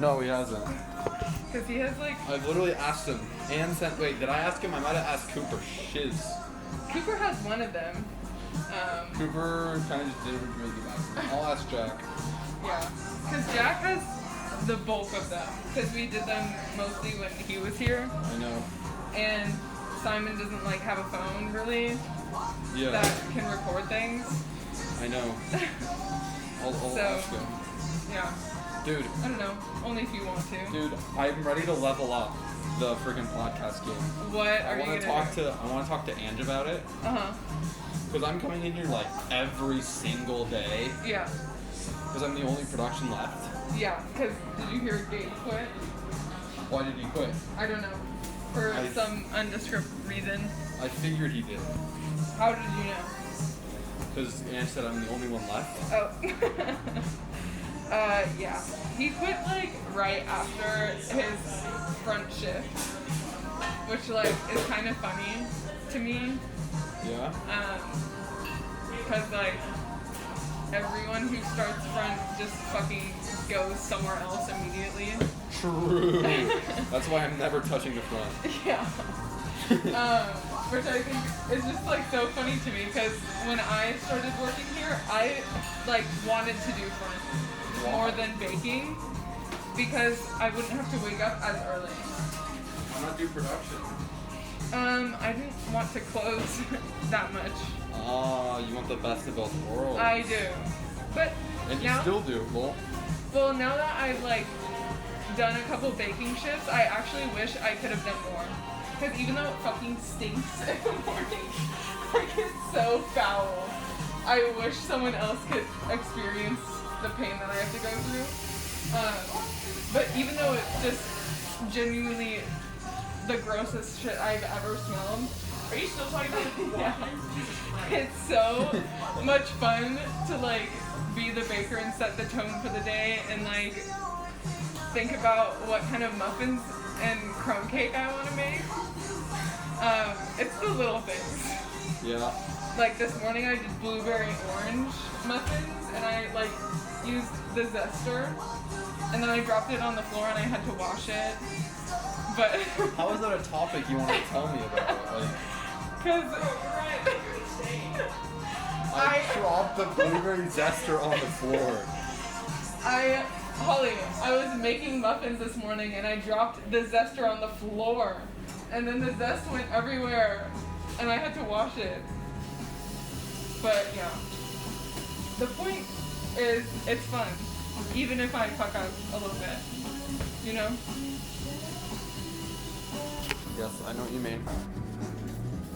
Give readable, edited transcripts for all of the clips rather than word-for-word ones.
No, he hasn't. Because he has like... I've literally asked him and sent... Wait, did I ask him? I might have asked Cooper. Shiz. Cooper has one of them. Cooper kind of just did it for me. I'll ask Jack. Yeah. Because Jack has the bulk of them. Because we did them mostly when he was here. I know. And Simon doesn't like have a phone really Yeah. that can record things. I know. I'll So, ask him. Yeah. Dude. I don't know. Only if you want to. Dude, I'm ready to level up the freaking podcast game. What are you I want to talk to Ange about it. Because I'm coming in here like every single day. Yeah. Because I'm the only production left. Yeah. Because did you hear Gabe quit? Why did he quit? I don't know. For some undescript reason. I figured he did. How did you know? Because Ange said I'm the only one left. Oh. Yeah. He quit like right after his front shift, which like is kind of funny to me. Yeah. Because like everyone who starts front just fucking goes somewhere else immediately. True. That's why I'm never touching the front. Yeah. Which I think is just like so funny to me because when I started working here, I like wanted to do front more than baking because I wouldn't have to wake up as early. Why not do production? I didn't want to close that much. Ah, you want the best of both worlds. I do, but and you now, still do, lol. Well, now that I've like done a couple baking shifts, I actually wish I could have done more. Because even though it fucking stinks in the morning, like it's so foul. I wish someone else could experience the pain that I have to go through. But even though it's just genuinely the grossest shit I've ever smelled. Are you still talking about the Yeah. It's so much fun to like be the baker and set the tone for the day and like think about what kind of muffins and crumb cake I want to make. It's the little things. Yeah. Like this morning I did blueberry orange muffins and I like used the zester and then I dropped it on the floor and I had to wash it. But how is that a topic you want to tell me about? Like, because I dropped the blueberry zester on the floor. Holly, I was making muffins this morning and I dropped the zester on the floor. And then the zest went everywhere and I had to wash it. But yeah. The point is, it's fun. Even if I fuck up a little bit. You know? Yes, I know what you mean.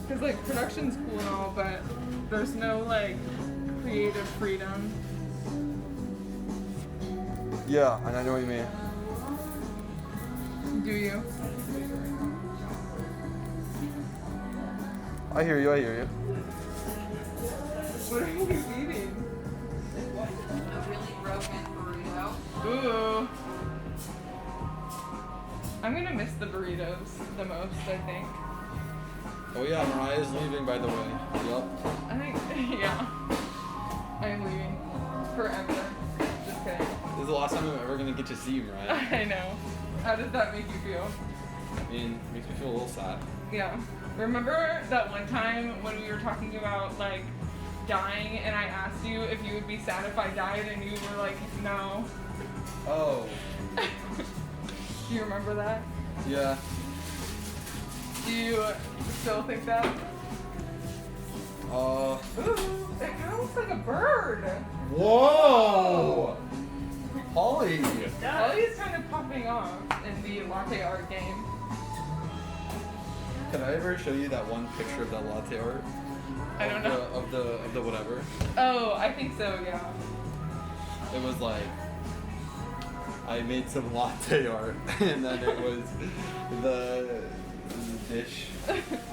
Because like production's cool and all, but there's no like creative freedom. Yeah, and I know what you mean. Do you? I hear you. What are you eating? A really broken burrito. Ooh. I'm gonna miss the burritos the most, I think. Oh yeah, Mariah's leaving, by the way. Yup. I think, yeah. I'm leaving. Forever. Just kidding. This is the last time I'm ever gonna get to see Mariah. I know. How does that make you feel? I mean, it makes me feel a little sad. Yeah. Remember that one time when we were talking about, like, dying, and I asked you if you would be sad if I died, and you were like, no. Oh. Do you remember that? Yeah. Do you still think that? Ooh, it kind of looks like a bird. Whoa! Holly! Holly's kind of popping off in the latte art game. Can I ever show you that one picture of that latte art? I don't know. Of the whatever. Oh, I think so, yeah. It was like, I made some latte art, and then it was the dish.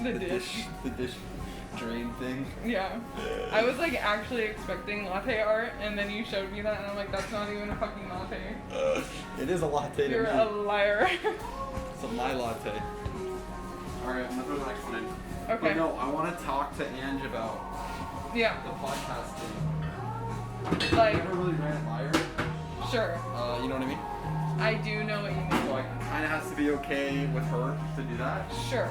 the dish. The dish drain thing. Yeah. I was like actually expecting latte art, and then you showed me that, and I'm like, that's not even a fucking latte. It is a latte You're to me. a liar. It's a my latte. Alright, I'm gonna throw the next one in. Okay. But no, I want to talk to Ange about Yeah. the podcast thing. Like, You ever really ran a liar? sure. You know what I mean? I do know what you mean. So I kind of has to be okay with her to do that. Sure.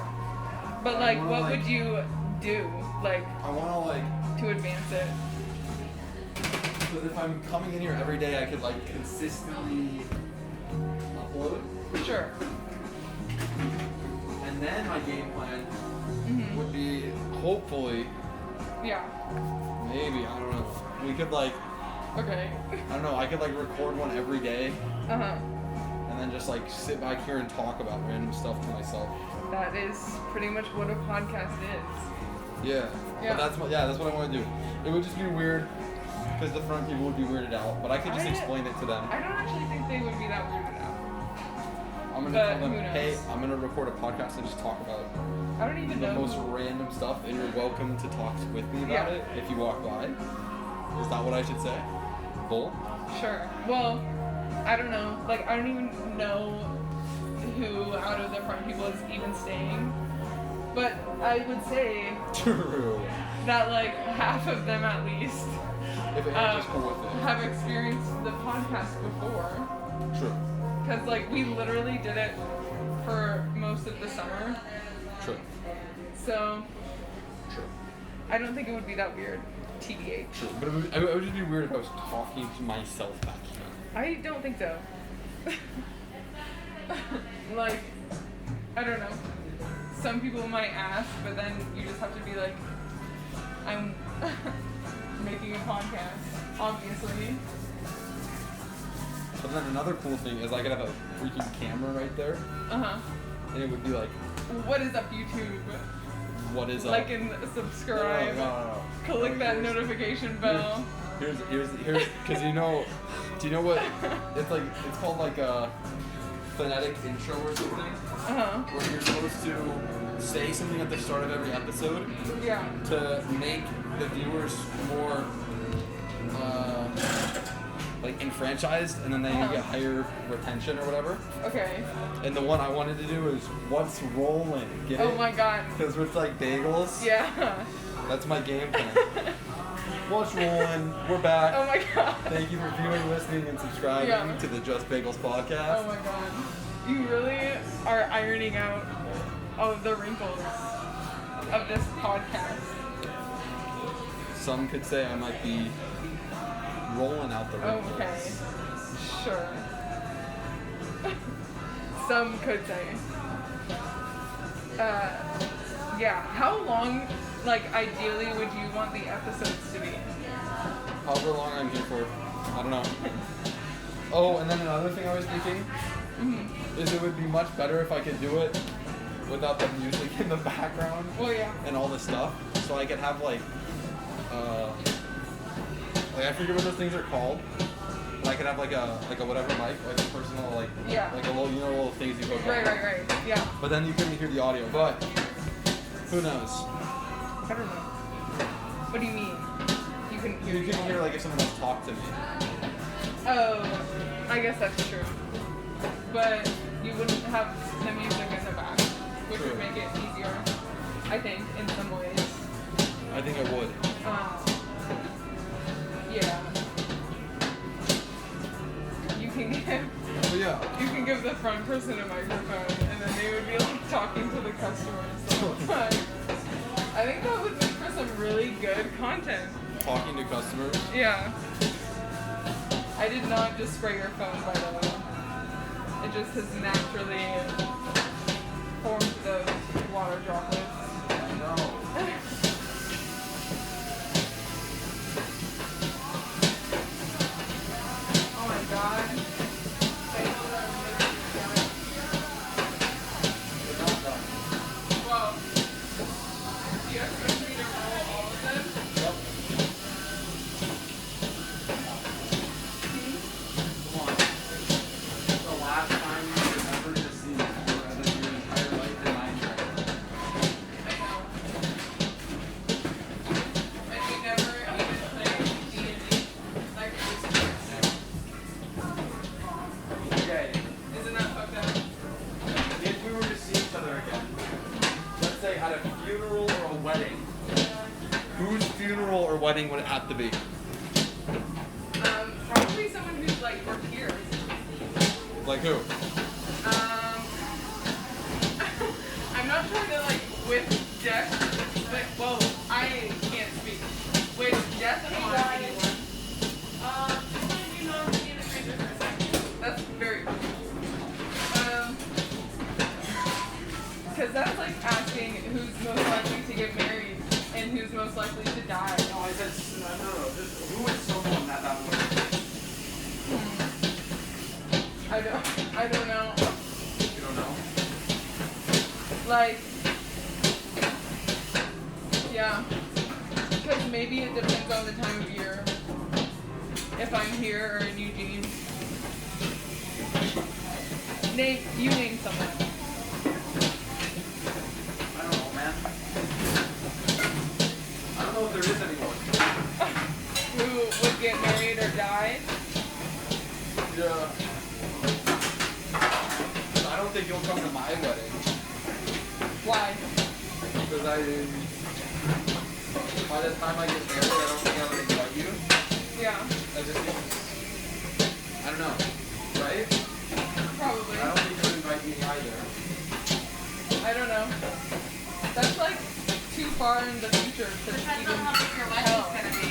But like, what would you do, like, I want to like, to advance it? because if I'm coming in here every day, I could like consistently upload. Sure. And then my game plan Mhm. would be, hopefully, Yeah. maybe, I don't know. We could like, Okay. I don't know, I could like record one every day Uh huh. and then just like sit back here and talk about random stuff to myself. That is pretty much what a podcast is. Yeah. Yeah. But that's what I want to do. It would just be weird because the front people would be weirded out, but I could just explain it to them. I don't actually think they would be that weirded out. I'm gonna But tell them, who knows? hey, I'm gonna record a podcast and just talk about I don't even the know. most random stuff, and you're welcome to talk with me about Yeah. it if you walk by. Is that what I should say? Bull? Sure. Well, I don't know. Like, I don't even know who out of the front people is even staying. But I would say True. that like half of them at least If Angie's cool with it. have experienced the podcast before. True. Because like we literally did it for most of the summer. True. So True. I don't think it would be that weird. TBH. True. But it would just be weird if I was talking to myself back here. I don't think so. Like, I don't know. Some people might ask, but then you just have to be like, I'm making a podcast, obviously. But then another cool thing is I could have a freaking camera right there, Uh-huh. and it would be like, What is up, YouTube? what is up? Like and subscribe. No. Click that notification bell. Here's, because do you know what, it's called like a phonetic intro or something, Uh-huh. where you're supposed to say something at the start of every episode Yeah. to make the viewers more, like enfranchised, and then they Uh-huh. get higher retention or whatever. Okay. And the one I wanted to do is what's rolling, get Oh it? my god. Because it's like bagels. Yeah. That's my game plan. What's rolling? We're back. Oh my god. Thank you for viewing, listening, and subscribing Yeah. to the Just Bagels podcast. Oh my god. You really are ironing out all of the wrinkles of this podcast. Some could say I might be rolling out the wrinkles. Okay. Sure. Some could say. Yeah. How long, like, ideally would you want the episodes to be? However long I'm here for. I don't know. Oh, and then another thing I was thinking is it would be much better if I could do it without the music in the background Well, yeah. and all the stuff. So I could have like I forget what those things are called. But I could have like a whatever mic, like a personal like Yeah. like a little little things you hook on. Right. Yeah. But then you couldn't hear the audio. But who knows? I don't know. What do you mean? You can hear. You can hear like if someone else talked to me. Oh, I guess that's true. But you wouldn't have the music in the back, which True. would make it easier, I think, in some ways. I think it would. Yeah. You can give But yeah. you can give the front person a microphone, and then they would be like talking to the customers the whole time. I think that would make for some really good content. Talking to customers. Yeah. I did not just spray your phone, by the way. It just has naturally formed those water droplets. No. Oh my god. Whoa. Do you expect me to roll all of them? Come on. The last time you remember to see me rather than your entire life in Minecraft. I know. And we never even played D&D. Like, Okay. isn't that fucked up? If we were to see each other again, let's say at a funeral or a wedding, whose funeral or wedding would it have to be? Probably someone who's like your peers. Like who? I'm not trying to like with death, but well, I can't speak. With death and anyone. You know, be in a stranger for a second. That's very cool. Because that's like asking who's most likely to get married and who's most likely to die. No, I said, no. Just, who is someone that would? I don't know. You don't know? Like, yeah. Because maybe it depends on the time of year. If I'm here or in Eugene. You name someone. I don't know, man. I don't know if there is anyone. Who would get married or die? Yeah. I don't think you'll come to my wedding. Why? Because by the time I get married, I don't think I would invite you. Yeah, I just think, I don't know, right? probably. I don't think you would invite me either. I don't know. That's like too far in the future to Depends even on how big your wedding's tell. gonna be.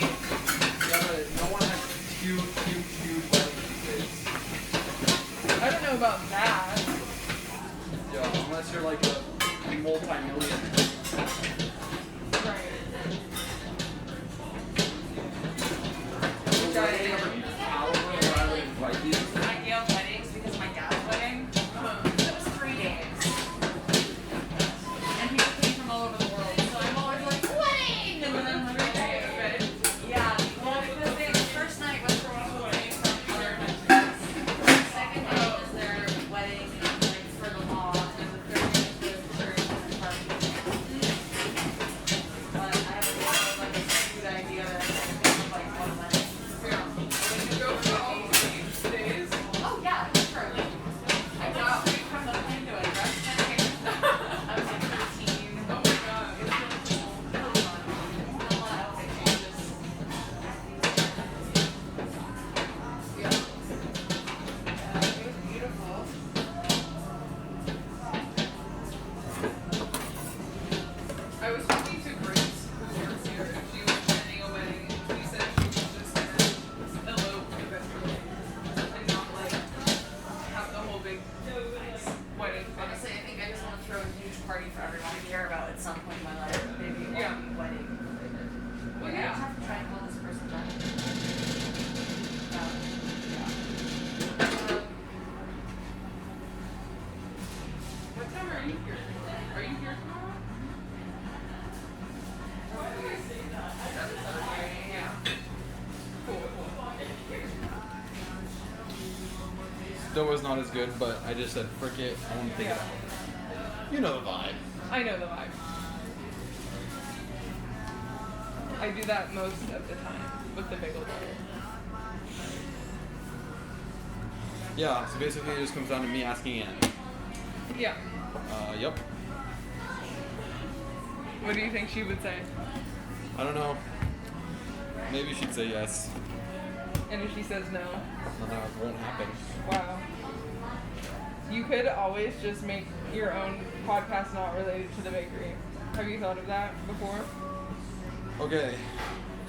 Yeah, but no one has huge wedding kids. I don't know about that. Yeah, unless you're like a multi-millionaire. Right. The wedding of a caliber where I would invite you. Ideal weddings, because my dad's wedding, it was 3 days. And people came from all over the world. So I'm always like, wedding! And then I'm like, okay. Yeah, well, because the first night was from other countries. The second day was their wedding, like, for the law. And the third day was the church and the party. But I have like a stupid idea that I can think of like one wedding. Yeah. Would you go for all 8 days? Oh yeah, sure. I got straight from the plane to a dress fitting. I was like 13. Oh my god. It was really cool. Really fun. A lot of outfit changes. Yeah. It was beautiful. I was talking to Grace, who works here, and she was planning a wedding, and she said she was just gonna elope eventually, and not like have the whole big wedding. Honestly, I think I just want to throw a huge party for everyone to hear about at some point in my life. Maybe one Yeah. wedding. Well, I just yeah. have to try and call this person back. Yeah. What time are you here? Are you here tomorrow? Yeah. Cool. Still was not as good, but I just said, frick it, I want to take it Yeah. out. You know the vibe. I know the vibe. I do that most of the time with the bagel butter. Yeah, so basically it just comes down to me asking Ann. Yeah. Yep. What do you think she would say? I don't know. Maybe she'd say yes. And if she says no, No, it won't happen. wow. You could always just make your own podcast not related to the bakery. Have you thought of that before? Okay,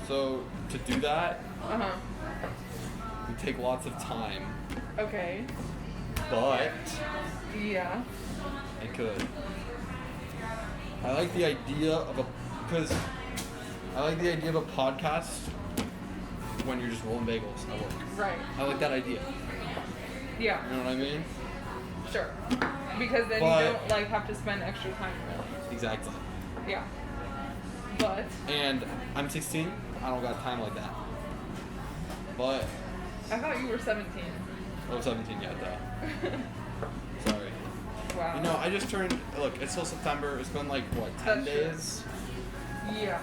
so to do that, Uh-huh. would take lots of time, Okay. but Yeah. I could. I like the idea of a podcast when you're just rolling bagels at work. Right. I like that idea. Yeah. You know what I mean? Sure. Because then But- you don't like have to spend extra time really. Exactly. Yeah. But And I'm 16. I don't got time like that. But I thought you were 17. oh, 17 yet though. Sorry. Wow. You know, I just turned. Look, it's still September. It's been like what, 10 That's true. days? Yeah.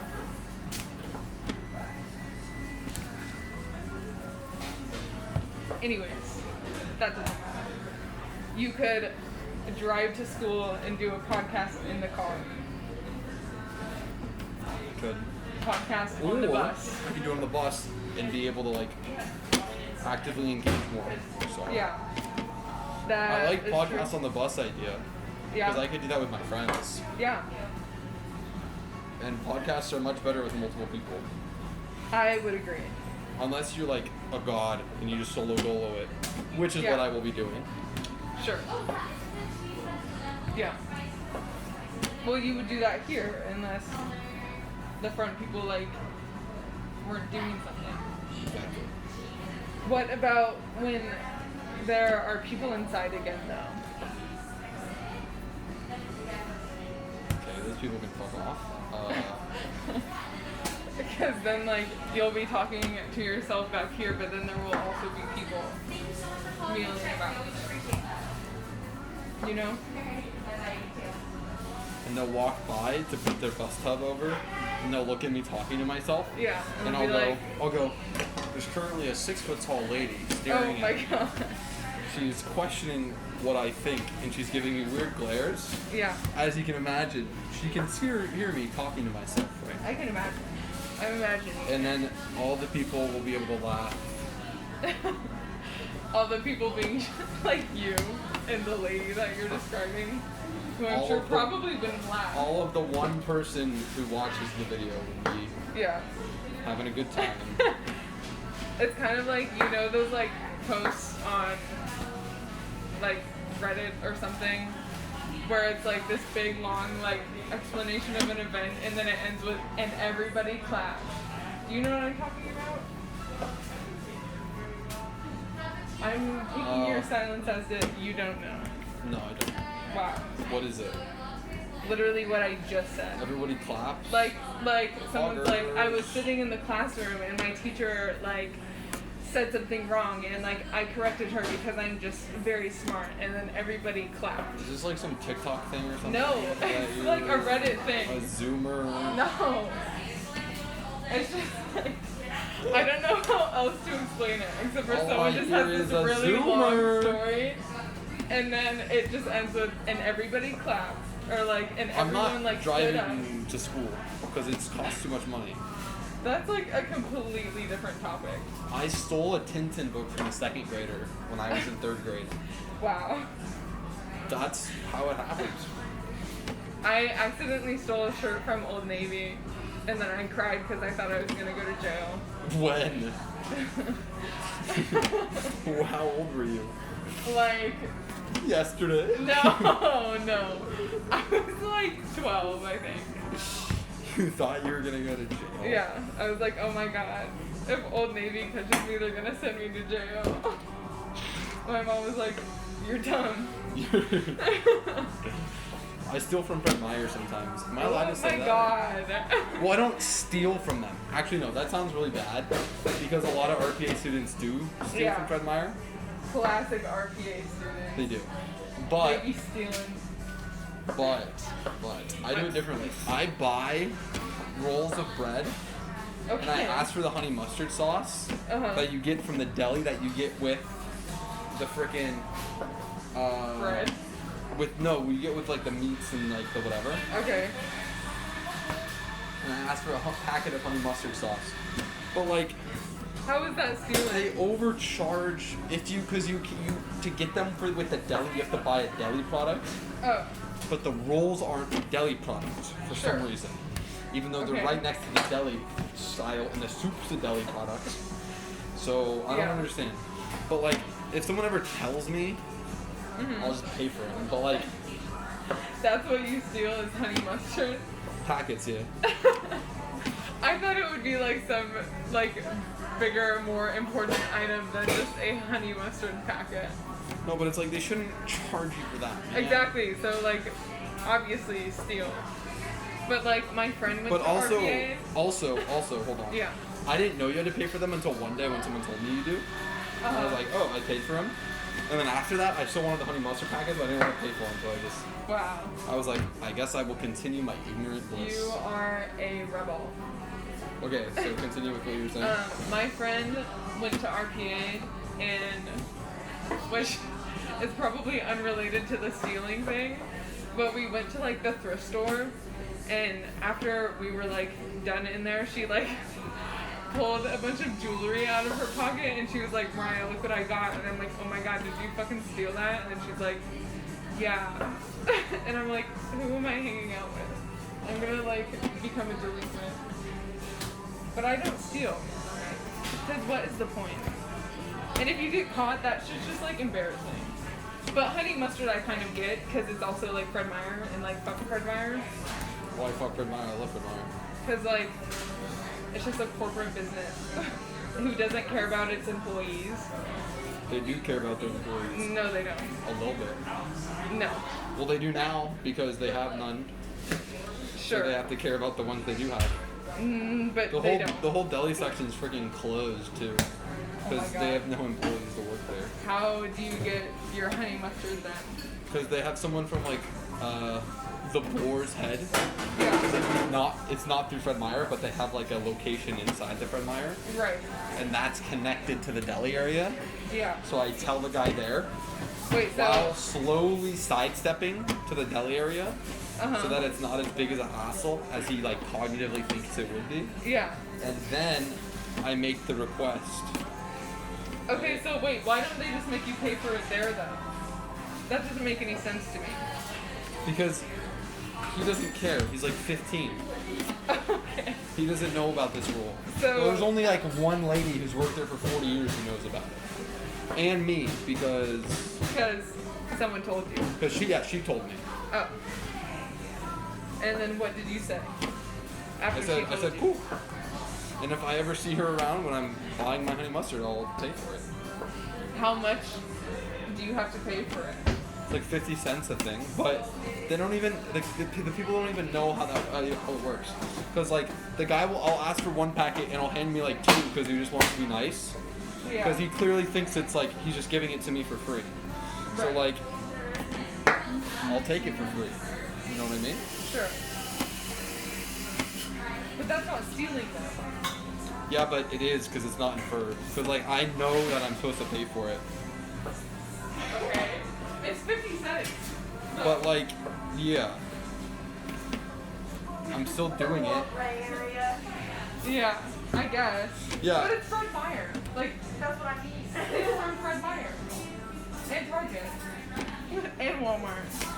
Anyways, that doesn't matter. You could drive to school and do a podcast in the car. Could. Podcast on the Or bus. I could do it on the bus and be able to like actively engage more. So Yeah. That I like is podcasts true. on the bus idea. Yeah. Because I could do that with my friends. Yeah. And podcasts are much better with multiple people. I would agree. Unless you're like a god and you just solo dolo it, which is Yeah. what I will be doing. Sure. Yeah. Well, you would do that here unless the front people like weren't doing something. Exactly. What about when there are people inside again, though? Okay, those people can fuck off. Because then, like, you'll be talking to yourself back here, but then there will also be people milling about. You know? And they'll walk by to put their bus tub over, and they'll look at me talking to myself. Yeah. And it'll be I'll go, there's currently a 6-foot-tall lady staring oh my at me. god. She's questioning what I think, and she's giving me weird glares. Yeah. As you can imagine, she can hear me talking to myself, right? I can imagine. I'm imagining. And then all the people will be able to laugh. All the people being like you and the lady that you're describing, who I'm All sure of the- probably wouldn't laugh. All of the one person who watches the video will be Yeah. having a good time. It's kind of like, you know, those like posts on like Reddit or something where it's like this big long like explanation of an event and then it ends with and everybody claps. Do you know what I'm talking about? I'm taking your silence as if you don't know. No, I don't. Wow. What is it? Literally what I just said. Everybody claps? Like someone's like, I was Poggers. sitting in the classroom and my teacher like said something wrong and like I corrected her because I'm just very smart and then everybody clapped. Is this like some TikTok thing or something? No, That it's you're like a Reddit A thing. Zoomer? No. It's just like, I don't know how else to explain it except for All someone I just hear has is this a really Zoomer. long story and then it just ends with and everybody claps or like and I'm everyone not like stood up. driving to school because it costs too much money. That's like a completely different topic. I stole a Tintin book from a second grader when I was in 3rd grade. Wow. That's how it happened. I accidentally stole a shirt from Old Navy, and then I cried because I thought I was gonna go to jail. When? How old were you? Like, Yesterday. no, no. I was like 12, I think. You thought you were gonna go to jail? Yeah, I was like, oh my god, if Old Navy catches me, they're gonna send me to jail. My mom was like, you're dumb. I steal from Fred Meyer sometimes. Am I allowed to Oh say my that? god. Well, I don't steal from them. Actually, no, that sounds really bad because a lot of RPA students do steal Yeah. from Fred Meyer. Classic RPA student. They do. But, They be stealing. but, I do it differently. I buy rolls of bread Okay. and I ask for the honey mustard sauce Uh-huh. that you get from the deli that you get with the frickin' Bread. we get with like the meats and like the whatever. Okay. And I ask for a packet of honey mustard sauce. But like, How is that stealing? they overcharge because you to get them with the deli, you have to buy a deli product. Oh. But the rolls aren't a deli product for Sure. some reason. Even though they're Okay. right next to the deli style and the soup's a deli product. So I don't Yeah. understand. But like, if someone ever tells me, Mm-hmm. I'll just pay for it. But like, That's what you steal is honey mustard. packets, yeah. I thought it would be like some like bigger, more important item than just a honey mustard packet. No, but it's like they shouldn't charge you for that. Man. Exactly. So like, obviously steal. But like my friend went But to also, RPA. also, hold on. Yeah. I didn't know you had to pay for them until one day when someone told me you do. And I was like, oh, I paid for them. And then after that, I still wanted the honey mustard packets, but I didn't want to pay for them, so Wow. I was like, I guess I will continue my ignorant bliss. You are a rebel. Okay, so continue with what you were saying. My friend went to RPA and which is probably unrelated to the stealing thing, but we went to like the thrift store and after we were like done in there, she like pulled a bunch of jewelry out of her pocket and she was like, Mariah, look what I got. And I'm like, oh my god, did you fucking steal that? And then she's like, yeah. And I'm like, who am I hanging out with? I'm gonna like become a delinquent. But I don't steal. Because what is the point? And if you get caught, that shit's just like embarrassing. But honey mustard I kind of get because it's also like Fred Meyer and like fuck Fred Meyer. Why fuck Fred Meyer? I love Fred Meyer. Because like it's just a corporate business who doesn't care about its employees. They do care about their employees. No, they don't. A little bit. No. Well, they do now because they have none. Sure. So they have to care about the ones they do have. But The they whole don't. the whole deli section is freaking closed too, because God. they have no employees to work there. How do you get your honey mustard then? Because they have someone from like the Boar's Head. Yeah. It's not through Fred Meyer, but they have like a location inside the Fred Meyer, Right. and that's connected to the deli area. Yeah. So I tell the guy there Wait, so while slowly sidestepping to the deli area, uh-huh. so that it's not as big as a hassle as he like cognitively thinks it would be. Yeah. And then I make the request. Okay, so wait, why don't they just make you pay for it there though? That doesn't make any sense to me. Because he doesn't care. He's like 15. Okay. He doesn't know about this rule. So- There's only like one lady who's worked there for 40 years who knows about it. And me, because someone told you. she told me. Oh. And then what did you say? I After said, she told you. cool. And if I ever see her around when I'm buying my honey mustard, I'll pay for it. How much do you have to pay for it? It's like 50 cents a thing, but they don't even, the people don't even know how it works. Because like, the guy I'll ask for one packet and he'll hand me like two because he just wants to be nice. Yeah. Because he clearly thinks it's like, he's just giving it to me for free. So Right. like, I'll take it for free. You know what I mean? Sure. But that's not stealing though. Yeah, but it is because it's not inferred. Because like, I know that I'm supposed to pay for it. Okay. It's 50 cents. But like, yeah. I'm still doing it. Yeah, I guess. Yeah. But it's Fred Meyer. Like, that's what I mean. It's from Fred Meyer. And Target. And Walmart.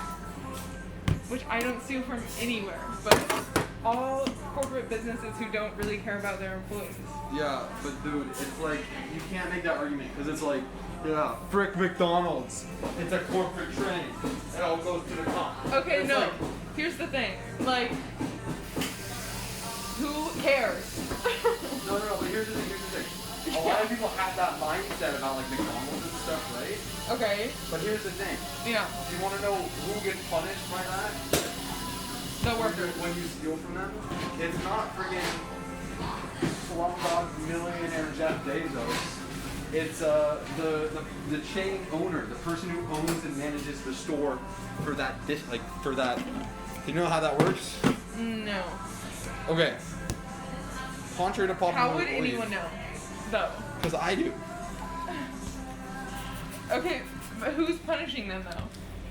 Which I don't steal from anywhere. But all corporate businesses who don't really care about their employees. Yeah, but dude, it's like, you can't make that argument because it's like, yeah, frick McDonald's. It's a corporate train. It all goes to the top. Okay, It's no. like- Here's the thing. Like, who cares? No, but here's the thing. A lot of people have that mindset about like McDonald's and stuff, right? Okay. But here's the thing. Yeah. Do you want to know who gets punished by that? The workers. When you steal from them? It's not friggin' Slumdog Millionaire Jeff Bezos. It's the chain owner, the person who owns and manages the store for that dish, like for that. Do you know how that works? No. Okay. Contrary to popular How would anyone know, though? Because I do. Okay, but who's punishing them though?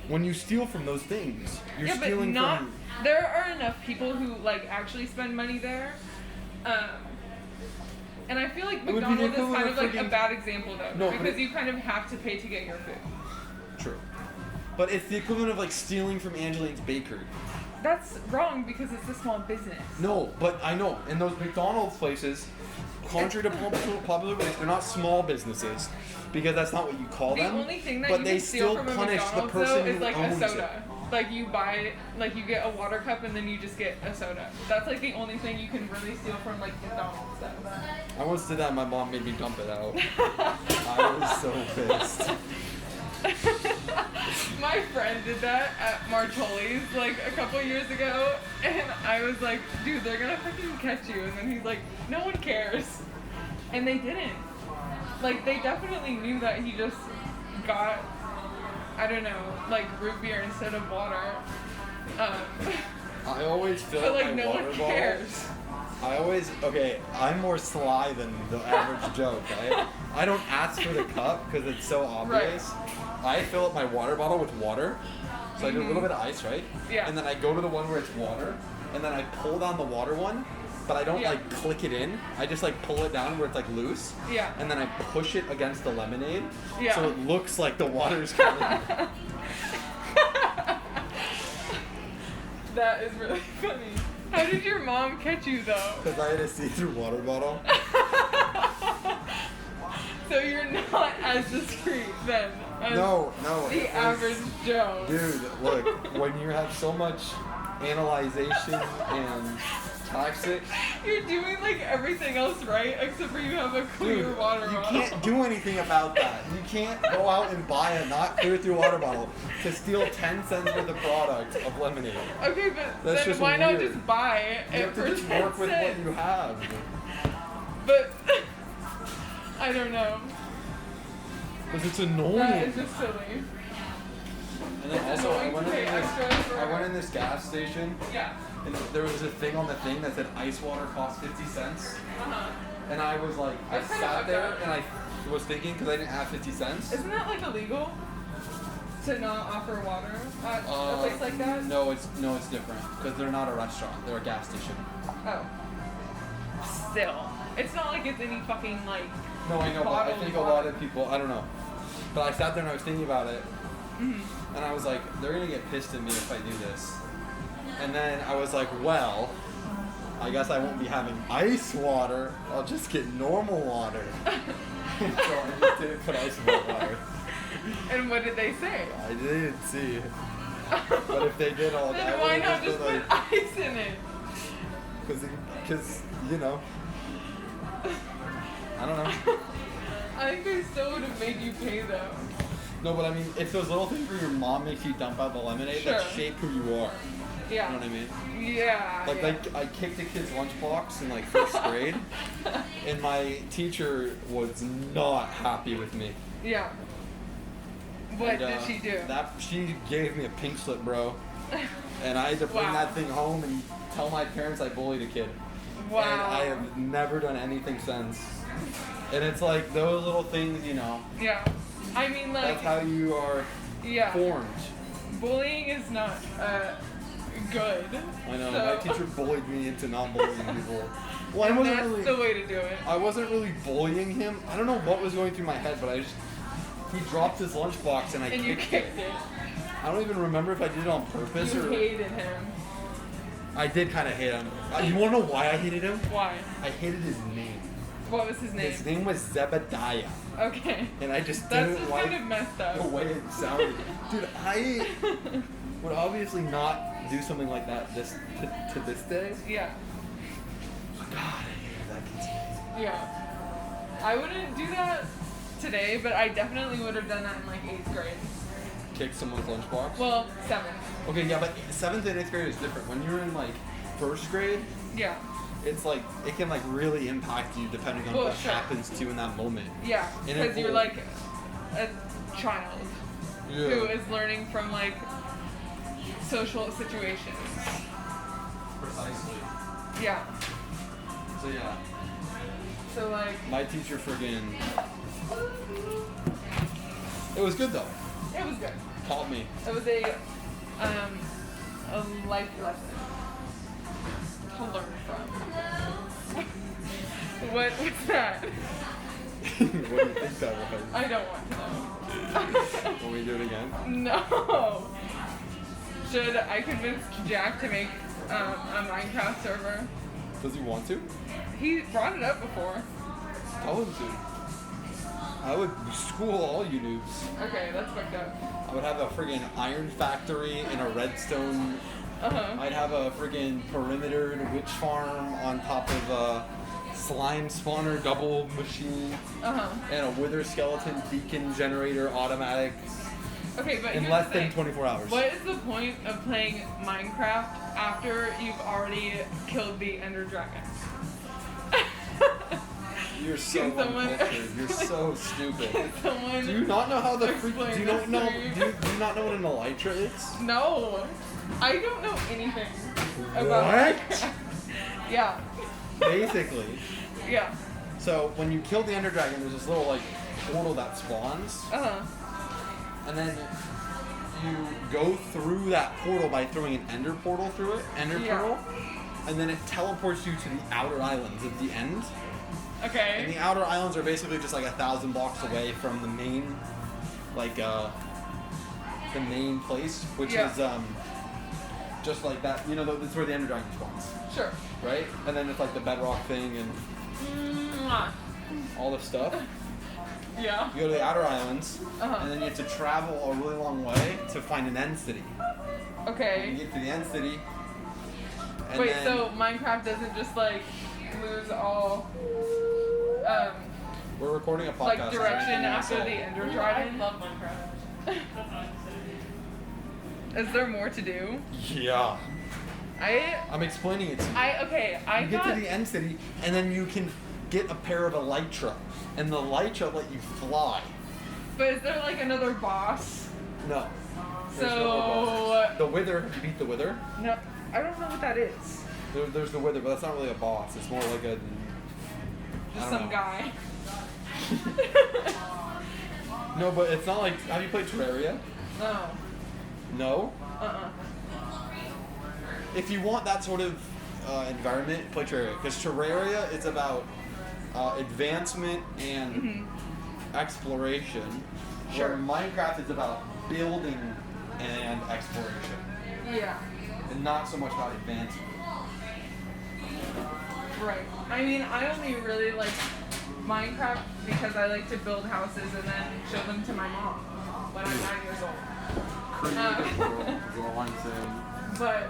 When you steal from those things, you're Yeah, but stealing not. from. There are enough people who like actually spend money there, and I feel like It would be the McDonald's is equivalent kind of of like a freaking- bad example though, No, but because it- you kind of have to pay to get your food. True. But it's the equivalent of like stealing from Angeline's bakery. That's wrong because it's a small business. No, but I know in those McDonald's places, contrary to popular belief, they're not small businesses because that's not what you call The them. only thing that but you they can steal still from a punish the McDonald's person though is who like a owns soda. Like you buy, like you get a water cup and then you just get a soda. That's like the only thing you can really steal from like McDonald's though. I once did that and my mom made me dump it out. I was so pissed. My friend did that at Martoli's like a couple years ago, and I was like, dude, they're gonna fucking catch you. And then he's like, no one cares. And they didn't. Like, they definitely knew that he just got, I don't know, like root beer instead of water. I always fill But up like, my no water one bottle. cares. I'm more sly than the average Joe, okay? I don't ask for the cup because it's so obvious. I fill up my water bottle with water. So I do a little bit of ice, right? Yeah. And then I go to the one where it's water, and then I pull down the water one, but I don't Yeah. like click it in. I just like pull it down where it's like loose, Yeah. and then I push it against the lemonade, Yeah. so it looks like the water's coming. That is really funny. How did your mom catch you though? Because I had a see-through water bottle. So you're not as discreet then as No, the it was- average Joe. Dude, look, when you have so much analyzation and toxic, You're doing like everything else right except for you have a clear dude, water you bottle. can't do anything about that. You can't go out and buy a not clear through water bottle to steal 10 cents worth of product of lemonade. Okay, but That's then just why not weird. just buy it You have for to just 10 work with what cents? you have. But I don't know. Because it's That annoying. is just silly. And then It's also, I annoying went, to in pay this, extra for- I went in this gas station, Yeah. and there was a thing on the thing that said ice water costs 50 cents. Uh-huh. And I was like, I That's kind of sat fucked there up. and I was thinking, because I didn't have 50 cents. Isn't that like illegal to not offer water at a place like that? No, it's different because they're not a restaurant; they're a gas station. Oh. Still, it's not like it's any fucking like. No, I know, but I bottled think a water. lot of people. I don't know, but I sat there and I was thinking about it, Mm-hmm. and I was like, they're gonna get pissed at me if I do this. And then I was like, well, I guess I won't be having ice water. I'll just get normal water. So I just didn't put ice in my water. And what did they say? I didn't see. But if they did all that, Then why not just put ice in it? Because you know, I don't know. I think they still would have made you pay though. No, but I mean, it's those little things where your mom makes you dump out the lemonade that Sure. shape who you are. Yeah. You know what I mean? Yeah. Like, yeah. I kicked a kid's lunchbox in like first grade, and my teacher was not happy with me. Yeah. What And, did she do? She gave me a pink slip, bro, and I had to bring Wow. that thing home and tell my parents I bullied a kid. Wow. And I have never done anything since. And it's like those little things, you know. Yeah. I mean, like. That's how you are Yeah. formed. Bullying is not good. I know. So, My teacher bullied me into not bullying people. Well, I and wasn't that's really. the way to do it. I wasn't really bullying him. I don't know what was going through my head, but he dropped his lunchbox and I And you kicked it. I don't even remember if I did it on purpose You or. hated him. I did kind of hate him. You want to know why I hated him? Why? I hated his name. What was his name? His name was Zebediah, Okay. and I just That's didn't just like kind of messed up. the way it sounded. Dude, I would obviously not do something like that to this day. Yeah. God, I hated that kid's name. Yeah. I wouldn't do that today, but I definitely would have done that in like 8th grade. Kick someone's lunchbox. Well, 7th. Okay, yeah, but 7th and 8th grade is different. When you're in like 1st grade, Yeah. it's like it can like really impact you depending on Well, what sure. happens to you in that moment. Yeah. And it Because you're will- like a child Yeah. who is learning from like social situations. Precisely. Yeah. So yeah, So like, my teacher friggin'. It was good though. it was good. Taught me. It was a life lesson to learn from. What was that? What do you think that was? I don't want to know. Will we do it again? No. Should I convince Jack to make a Minecraft server? Does he want to? He brought it up before. Tell him to. I would school all you noobs. Okay, that's fucked up. I would have a friggin' iron factory and a redstone. Uh-huh. I'd have a friggin' perimeter witch farm on top of a slime spawner double machine Uh-huh. and a wither skeleton beacon generator automatic Okay, but in here's less the than thing. 24 hours. What is the point of playing Minecraft after you've already killed the Ender Dragon? You're so Can someone- uncultured. You're so stupid. Can someone Do you not know how the freak? explain Do you this not know? to me? Do you not know what an elytra is? No, I don't know anything about What? Minecraft. Yeah, Basically, yeah. so when you kill the Ender Dragon, there's this little like portal that spawns, Uh-huh. and then you go through that portal by throwing an Ender portal through it. Ender Yeah. portal. and then it teleports you to the outer islands at the end. And Okay. the outer islands are basically just like 1,000 blocks away from the main, like the main place, which Yeah. is just like that. You know, that's where the Ender Dragon spawns, Sure. right? And then it's like the bedrock thing and Mwah. all this stuff. Yeah. You go to the outer islands, Uh-huh. and then you have to travel a really long way to find an end city. You Okay. get to the end city. And Wait, then so Minecraft doesn't just like lose all we're recording a podcast. like so direction everything is after all- the Ender I Dragon? love Minecraft. That's all I can say. Is there more to do? Yeah. I'm explaining it to you. I You get thought to the end city, and then you can get a pair of elytra, and the elytra let you fly. but is there like another boss? No. There's no more So bosses. The Wither, have you beat the Wither? no, I don't know what that is. There's the Wither, but that's not really a boss. It's more like a. Just I don't some know. guy. No, but it's not like. Have you played Terraria? No. No. Uh-uh. If you want that sort of environment, play Terraria. Because Terraria is about advancement and Mm-hmm. exploration. Sure. Where Minecraft is about building and exploration. Yeah. And not so much about advancement. Right. I mean, I only really like Minecraft because I like to build houses and then show them to my mom when I'm 9 years old. Creative world, is all I'm saying. But